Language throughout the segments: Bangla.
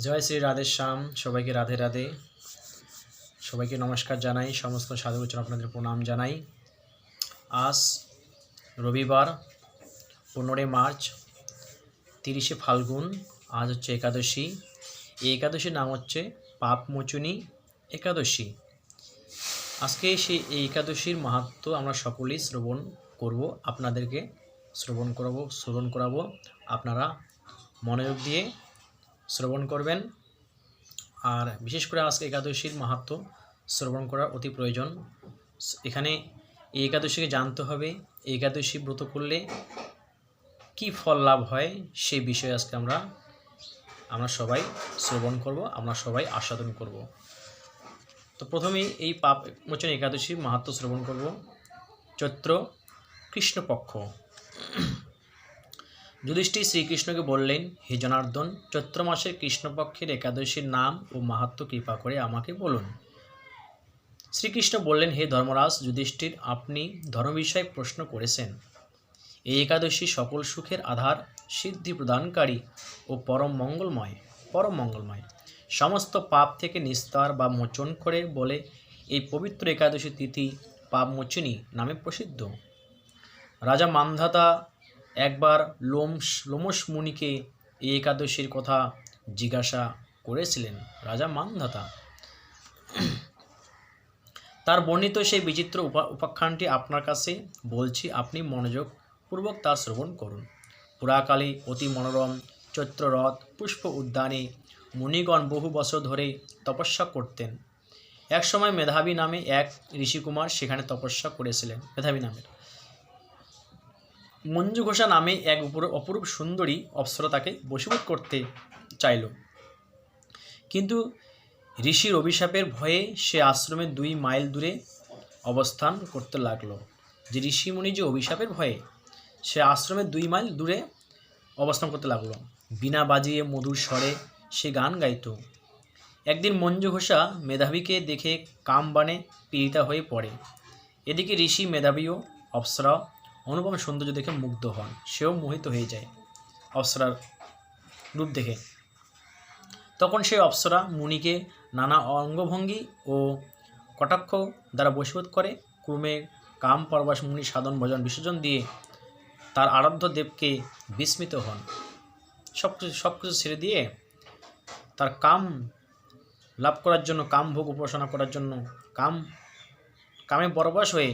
জয় শ্রী রাধেশ্যাম। সবাইকে রাধে রাধে। সবাইকে নমস্কার জানাই, সমস্ত সাধুগুরুজন আপনাদের প্রণাম জানাই। আজ রবিবার 15 মার্চ 30শে ফাল্গুন। আজ হচ্ছে একাদশী। এই একাদশীর নাম হচ্ছে পাপমোচনী একাদশী। আজকে এই একাদশীর মাহাত্ম্য আমরা সকলেই শ্রবণ করব, আপনাদেরকে শ্রবণ করাবো। আপনারা মনোযোগ দিয়ে শ্রবণ করবেন। আর বিশেষ করে আজকে একাদশীর মাহাত্ম্য শ্রবণ করা অতি প্রয়োজন। এখানে এই একাদশীকে জানতে হবে, এই একাদশী ব্রত করলে কি ফল লাভ হয় সেই বিষয়ে আজকে আমরা সবাই শ্রবণ করব, আমরা সবাই আস্বাদন করব। তো প্রথমেই এই পাপমোচনী একাদশীর মাহাত্ম্য শ্রবণ করব। চৈত্র কৃষ্ণপক্ষ। যুধিষ্ঠির শ্রীকৃষ্ণকে বললেন, হে জনার্দন, চৈত্র মাসের কৃষ্ণপক্ষের একাদশীর নাম ও মাহাত্ম্য কৃপা করে আমাকে বলুন। শ্রীকৃষ্ণ বললেন, হে ধর্মরাজ যুধিষ্ঠির, আপনি ধর্ম বিষয়ে প্রশ্ন করেছেন। এই একাদশী সকল সুখের আধার, সিদ্ধি প্রদানকারী ও পরম মঙ্গলময়, সমস্ত পাপ থেকে নিস্তার বা মোচন করে বলে এই পবিত্র একাদশী তিথি পাপমোচনী নামে প্রসিদ্ধ। রাজা মান্ধাতা একবার লোমশ মুনিকে এই একাদশীর কথা জিজ্ঞাসা করেছিলেন। রাজা মান্ধাতা তার বর্ণিত সেই বিচিত্র উপাখ্যানটি আপনার কাছে বলছি, আপনি মনোযোগপূর্বক তা শ্রবণ করুন। পুরাকালে অতি মনোরম চৈত্ররথ পুষ্প উদ্যানে মুনিগণ বহু বছর ধরে তপস্যা করতেন। একসময় মেধাবী নামে এক ঋষিকুমার সেখানে তপস্যা করেছিলেন। মেধাবী নামের মঞ্জু ঘোষা নামে এক অপরূপ সুন্দরী অপ্সরা তাকে বশীভূত করতে চাইল, কিন্তু ঋষির অভিশাপের ভয়ে সে আশ্রমের 2 মাইল দূরে অবস্থান করতে লাগলো। যে ঋষিমুনি যে অভিশাপের ভয়ে সে আশ্রমের 2 মাইল দূরে অবস্থান করতে লাগলো। বীণা বাজিয়ে মধুর স্বরে সে গান গাইত। একদিন মঞ্জু ঘোষা মেধাবীকে দেখে কামবাণে পীড়িতা হয়ে পড়ে। এদিকে ঋষি মেধাবী ও অপ্সরা অনুপম সৌন্দর্য দেখে মুগ্ধ হন। সেও মোহিত হয়ে যায় অপ্সরার রূপ দেখে। তখন সেই অপ্সরা মুনিকে নানা অঙ্গভঙ্গি ও কটাক্ষ দ্বারা বশীভূত করে। ক্রমে কাম পরবশ মুনি সাধন ভজন বিসর্জন দিয়ে তার আরাধ্য দেবকে বিস্মিত হন। সব কিছু ছেড়ে দিয়ে তার কাম লাভ করার জন্য, কাম ভোগ উপাসনা করার জন্য কামে পরবশ হয়ে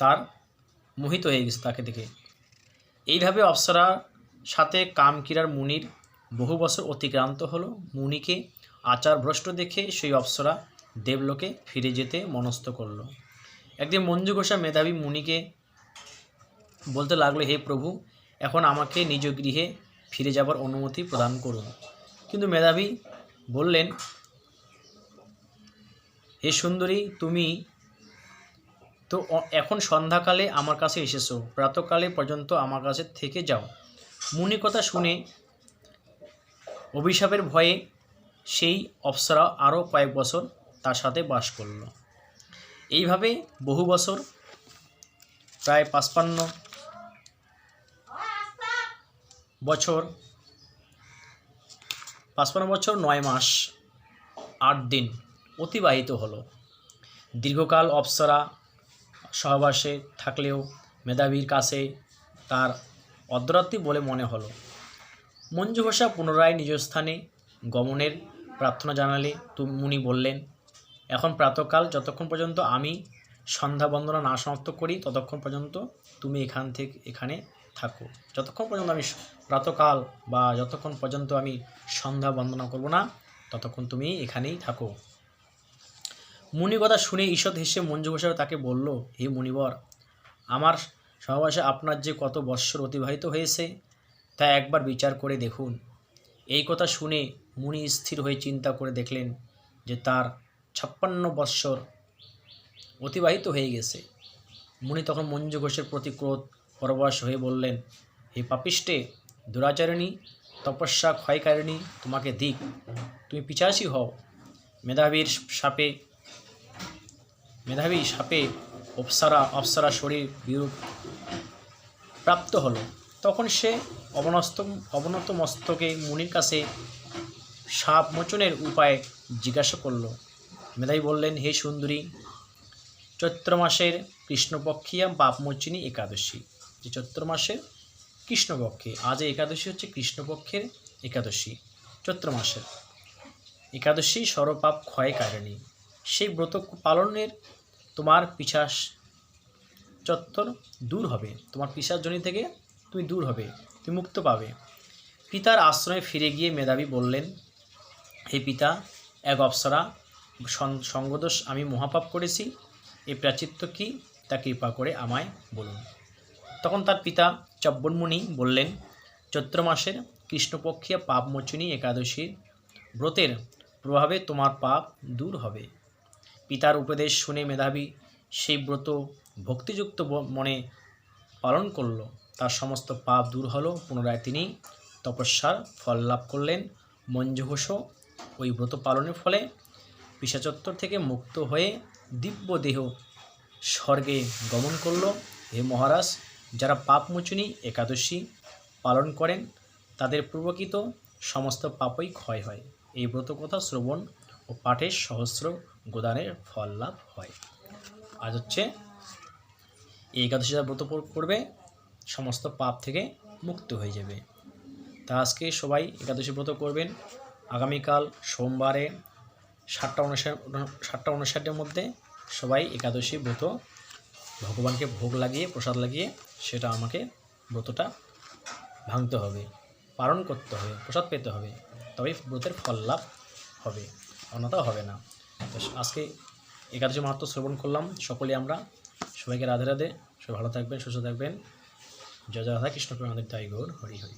তার মোহিত হয়ে গেছে তাকে দেখে। এইভাবে অপ্সরার সাথে কামকিরার মুনির বহু বছর অতিক্রান্ত হলো। মুনিকে আচার ভ্রষ্ট দেখে সেই অপ্সরা দেবলোকে ফিরে যেতে মনস্থ করল। একদিন মঞ্জু ঘোষা মেধাবী মুনিকে বলতে লাগলো, হে প্রভু, এখন আমাকে নিজ গৃহে ফিরে যাবার অনুমতি প্রদান করুন। কিন্তু মেধাবী বললেন, হে সুন্দরী, তুমি তো এখন সন্ধ্যাকালে আমার কাছে এসেছো, প্রাতকালে পর্যন্ত আমার কাছে থেকে যাও। মুনি কথা শুনে অভিশাপের ভয়ে সেই অপ্সরা আরও কয়েক বছর তার সাথে বাস করল। এইভাবে বহু বছর, প্রায় 55 বছর 9 মাস 8 দিন অতিবাহিত হলো। দীর্ঘকাল অপ্সরা সহবাসে থাকলেও মেধাবীর কাছে তার অর্ধরাত্রি বলে মনে হলো। মঞ্জু ঘোষা পুনরায় নিজ স্থানে গমনের প্রার্থনা জানালে মুনি বললেন, এখন প্রাতকাল, যতক্ষণ পর্যন্ত আমি সন্ধ্যা বন্দনা না সমাপ্ত করি ততক্ষণ পর্যন্ত তুমি এখানে থাকো। যতক্ষণ পর্যন্ত আমি প্রাতকাল বা যতক্ষণ পর্যন্ত আমি সন্ধ্যা বন্দনা করব না ততক্ষণ তুমি এখানেই থাকো। মুনি কথা শুনে ঈষৎ হেসে মঞ্জু ঘোষা তাকে বলল, হে মুনিবর, আমার সহবাসে আপনার যে কত বৎসর অতিবাহিত হয়েছে তা একবার বিচার করে দেখুন। এই কথা শুনে মুনি স্থির হয়ে চিন্তা করে দেখলেন যে তার 56 বৎসর অতিবাহিত হয়ে গেছে। মুনি তখন মঞ্জু ঘোষের প্রতি ক্রোধ পরবশ হয়ে বললেন, হে পাপিষ্ঠে, দুরাচারিণী, তপস্যা ক্ষয়কারিণী, তোমাকে দিক, তুমি পিশাচী হও। মেধাবী সাপে অপ্সরা শরীর বিরূপ প্রাপ্ত হলো। তখন সে অবনত মস্তকে মুনির কাছে সাপ মোচনের উপায় জিজ্ঞাসা করল। মেধাবী বললেন, হে সুন্দরী, চৈত্র মাসের কৃষ্ণপক্ষিয়া পাপমোচিনী একাদশী, যে চৈত্র মাসের কৃষ্ণপক্ষে, আজ একাদশী হচ্ছে কৃষ্ণপক্ষের একাদশী, চৈত্র মাসের একাদশী সর্বপাপ ক্ষয়কারিণী। সেই ব্রত পালনের তোমার পিশাচ চত্বর দূর হবে, তোমার পিশাচজনি থেকে তুমি দূর হবে, তুমি মুক্ত পাবে। পিতার আশ্রমে ফিরে গিয়ে মেধাবী বললেন, হে পিতা, এক অপ্সরা সঙ্গদোষ আমি মহাপাপ করেছি, এই প্রাচিত্য কি তা কৃপা করে আমায় বলুন। তখন তার পিতা চব্বনমুনি বললেন, চৈত্র মাসের কৃষ্ণপক্ষিয়া পাপমোচিনী একাদশীর ব্রতের প্রভাবে তোমার পাপ দূর হবে। পিতার উপদেশ শুনে মেধাবী সেই ব্রত ভক্তিযুক্ত মনে পালন করল। তার সমস্ত পাপ দূর হলো। পুনরায় তিনি তপস্যার ফল লাভ করলেন। মঞ্জুঘোষ ওই ব্রত পালনের ফলে পিশাচত্বর থেকে মুক্ত হয়ে দিব্য দেহ স্বর্গে গমন করল। হে মহারাজ, যারা পাপমোচিনী একাদশী পালন করেন তাদের পূর্বকৃত সমস্ত পাপই ক্ষয় হয়। এই ব্রতকথা শ্রবণ ও পাঠের সহস্র গোদানের ফল লাভ হয়। আজ হচ্ছে এই একাদশী যারা ব্রত করবে সমস্ত পাপ থেকে মুক্ত হয়ে যাবে। তা আজকে সবাই একাদশী ব্রত করবেন। আগামীকাল সোমবারে 7টা 59-এর মধ্যে সবাই একাদশী ব্রত ভগবানকে ভোগ লাগিয়ে প্রসাদ লাগিয়ে সেটা আমাকে ব্রতটা ভাঙতে হবে, পালন করতে হবে, প্রসাদ পেতে হবে, তবেই ব্রতের ফল লাভ হবে, অন্যথাও হবে না। তো আজকে একাদশী মাহাত্ম্য শ্রবণ করলাম। সকলে আমরা সবাইকে রাধে রাধে, সবাই ভালো থাকবেন, সুস্থ থাকবেন। জয় জয় রাধা কৃষ্ণ প্রেমানন্দ তাই গৌর হরি হরি।